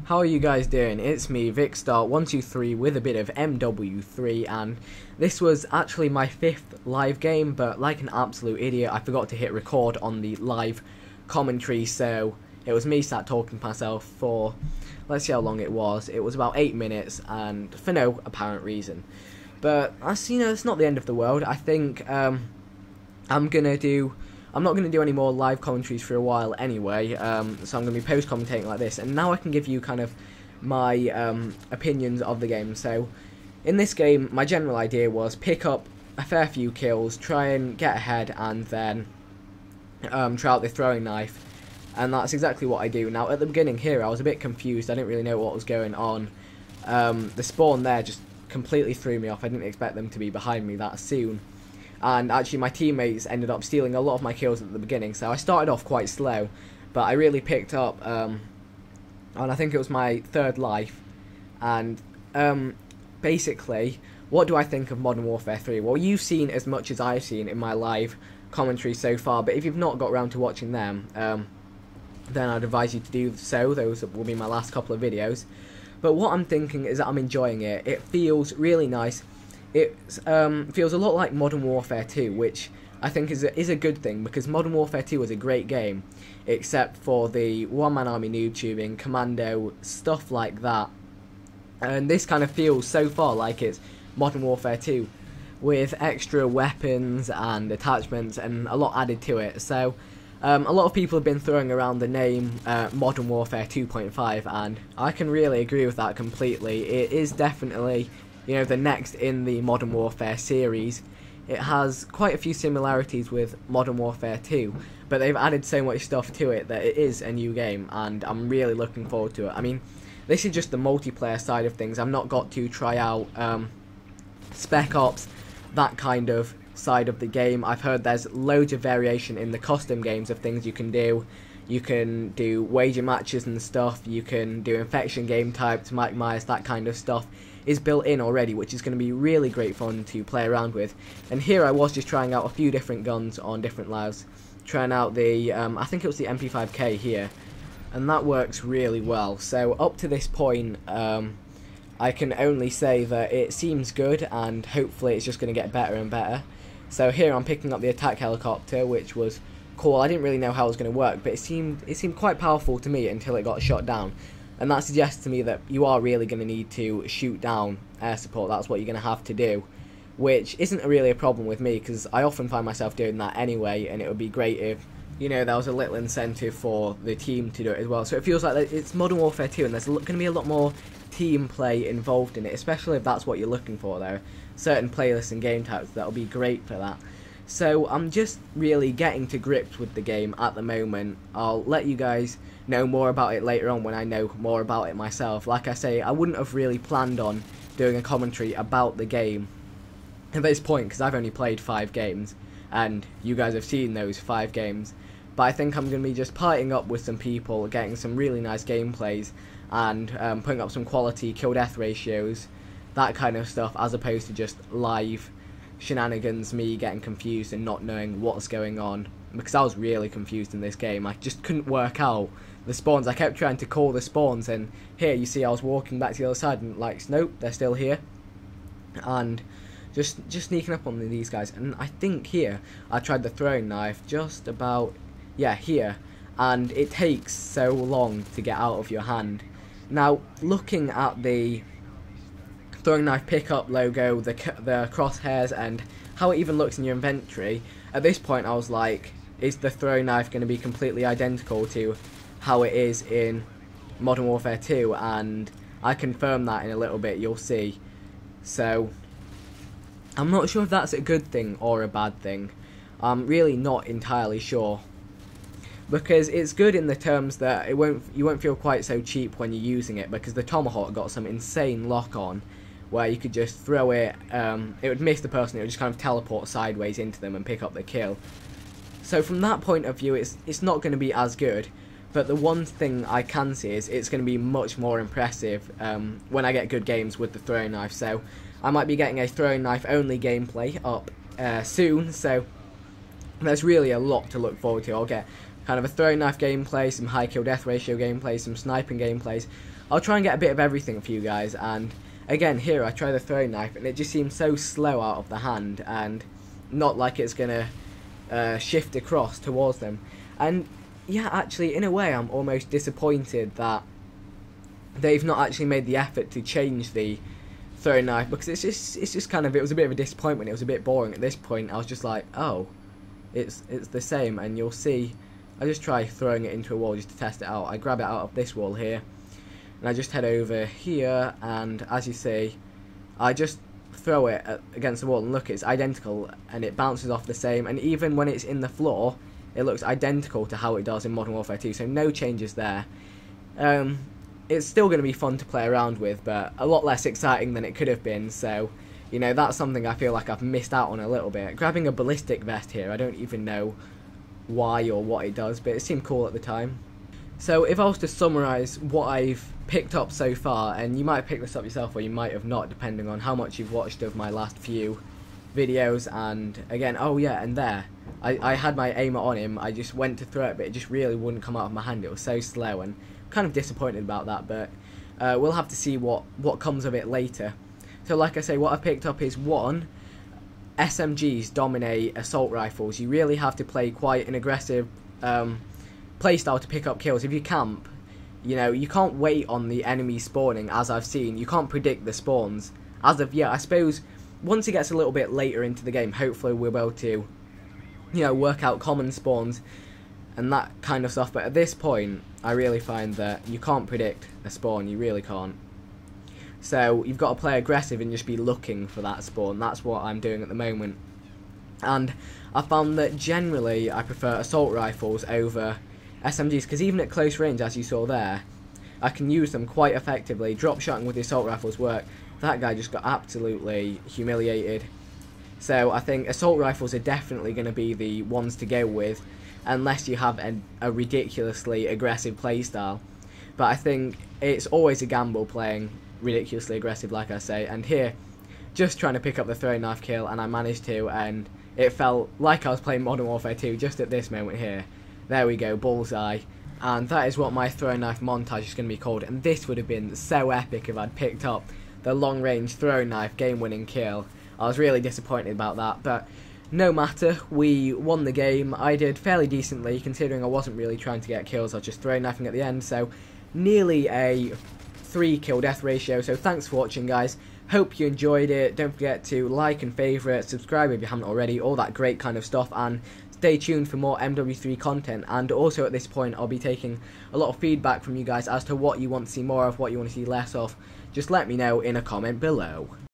How are you guys doing? It's me, Vicstar123 with a bit of MW3, and this was actually my 5th live game, but like an absolute idiot, I forgot to hit record on the live commentary, so it was me sat talking to myself for, let's see how long it was. It was about 8 minutes, and for no apparent reason. But, it's not the end of the world. I think I'm not going to do any more live commentaries for a while anyway, so I'm going to be post-commentating like this, and now I can give you kind of my opinions of the game. So, in this game, my general idea was pick up a fair few kills, try and get ahead, and then try out the throwing knife, and that's exactly what I do. Now, at the beginning here, I was a bit confused, I didn't really know what was going on. The spawn there just completely threw me off. I didn't expect them to be behind me that soon. And actually my teammates ended up stealing a lot of my kills at the beginning, so I started off quite slow, but I really picked up, and I think it was my 3rd life. And basically, what do I think of Modern Warfare 3? Well, you've seen as much as I've seen in my live commentary so far, but if you've not got around to watching them, then I'd advise you to do so. Those will be my last couple of videos. But what I'm thinking is that I'm enjoying it. It feels really nice. It feels a lot like Modern Warfare 2, which I think is a good thing, because Modern Warfare 2 was a great game, except for the one-man army noob tubing, commando, stuff like that. And this kind of feels so far like it's Modern Warfare 2, with extra weapons and attachments and a lot added to it. So a lot of people have been throwing around the name Modern Warfare 2.5, and I can really agree with that completely. It is definitely, the next in the Modern Warfare series. It has quite a few similarities with Modern Warfare 2, but they've added so much stuff to it that it is a new game, and I'm really looking forward to it. I mean, this is just the multiplayer side of things. I've not got to try out Spec Ops, that kind of side of the game. I've heard there's loads of variation in the custom games of things you can do. You can do wager matches and stuff, you can do infection game types, Mike Myers, that kind of stuff is built in already, which is going to be really great fun to play around with. And here I was just trying out a few different guns on different lives, trying out the, I think it was the MP5K here, and that works really well. So up to this point, I can only say that it seems good, and hopefully it's just going to get better and better. So here I'm picking up the attack helicopter, which was cool. I didn't really know how it was going to work, but it seemed quite powerful to me until it got shot down. And that suggests to me that you are really going to need to shoot down air support. That's what you're going to have to do, which isn't really a problem with me, because I often find myself doing that anyway, and it would be great if, there was a little incentive for the team to do it as well. So it feels like it's Modern Warfare 2, and there's going to be a lot more team play involved in it, especially if that's what you're looking for. There are certain playlists and game types that will be great for that. So I'm just really getting to grips with the game at the moment. I'll let you guys know more about it later on when I know more about it myself. Like I say, I wouldn't have really planned on doing a commentary about the game at this point, because I've only played 5 games, and you guys have seen those 5 games. But I think I'm going to be just partying up with some people, getting some really nice gameplays, and putting up some quality kill-death ratios, that kind of stuff, as opposed to just live shenanigans, me getting confused and not knowing what's going on, because I was really confused in this game. I just couldn't work out the spawns. I kept trying to call the spawns, and here you see I was walking back to the other side and like, nope, they're still here, and just sneaking up on these guys. And I think here I tried the throwing knife just about, yeah, here, and it takes so long to get out of your hand. Now, looking at the throwing knife pickup logo, the crosshairs, and how it even looks in your inventory, at this point I was like, is the throwing knife going to be completely identical to how it is in Modern Warfare 2? And I confirm that in a little bit, you'll see. So I'm not sure if that's a good thing or a bad thing. I'm really not entirely sure, because it's good in the terms that you won't feel quite so cheap when you're using it, because the Tomahawk got some insane lock on, where you could just throw it, it would miss the person, it would just kind of teleport sideways into them and pick up the kill. So from that point of view, it's not going to be as good, but the one thing I can see is it's going to be much more impressive when I get good games with the throwing knife. So I might be getting a throwing knife only gameplay up soon, so there's really a lot to look forward to. I'll get kind of a throwing knife gameplay, some high kill death ratio gameplay, some sniping gameplays. I'll try and get a bit of everything for you guys. And again, here I try the throwing knife, and it just seems so slow out of the hand, and not like it's gonna shift across towards them. And yeah, actually, in a way, I'm almost disappointed that they've not actually made the effort to change the throwing knife, because it's just kind of, it was a bit of a disappointment. It was a bit boring at this point. I was just like, oh, it's the same. And you'll see, I just try throwing it into a wall just to test it out. I grab it out of this wall here, and I just head over here, and as you see, I just throw it against the wall, and look, it's identical, and it bounces off the same, and even when it's in the floor, it looks identical to how it does in Modern Warfare 2, so no changes there. It's still going to be fun to play around with, but a lot less exciting than it could have been, so, you know, that's something I feel like I've missed out on a little bit. Grabbing a ballistic vest here, I don't even know why or what it does, but it seemed cool at the time. So if I was to summarise what I've picked up so far, and you might have picked this up yourself or you might have not, depending on how much you've watched of my last few videos, and again, oh yeah, and there, I had my aimer on him, I just went to throw it, but it just really wouldn't come out of my hand. It was so slow, and kind of disappointed about that, but we'll have to see what comes of it later. So like I say, what I picked up is, one, SMGs dominate assault rifles. You really have to play quite an aggressive playstyle to pick up kills. If you camp, you know, you can't wait on the enemy spawning, as I've seen. You can't predict the spawns. As of yet, I suppose once it gets a little bit later into the game, hopefully we'll be able to, you know, work out common spawns and that kind of stuff. But at this point, I really find that you can't predict a spawn. You really can't. So you've got to play aggressive and just be looking for that spawn. That's what I'm doing at the moment. And I found that generally I prefer assault rifles over SMGs, because even at close range, as you saw there, I can use them quite effectively. Drop shotting with the assault rifles work. That guy just got absolutely humiliated. So I think assault rifles are definitely going to be the ones to go with, unless you have a ridiculously aggressive playstyle. But I think it's always a gamble playing ridiculously aggressive, like I say. And here, just trying to pick up the throwing knife kill, and I managed to, and it felt like I was playing Modern Warfare 2 just at this moment here. There we go, bullseye. And that is what my throwing knife montage is going to be called. And this would have been so epic if I'd picked up the long range throwing knife game-winning kill. I was really disappointed about that, but no matter, we won the game. I did fairly decently, considering I wasn't really trying to get kills, I was just throwing knifing at the end, so nearly a 3 kill death ratio. So thanks for watching, guys. Hope you enjoyed it. Don't forget to like and favourite, subscribe if you haven't already, all that great kind of stuff, and stay tuned for more MW3 content. And also at this point, I'll be taking a lot of feedback from you guys as to what you want to see more of, what you want to see less of. Just let me know in a comment below.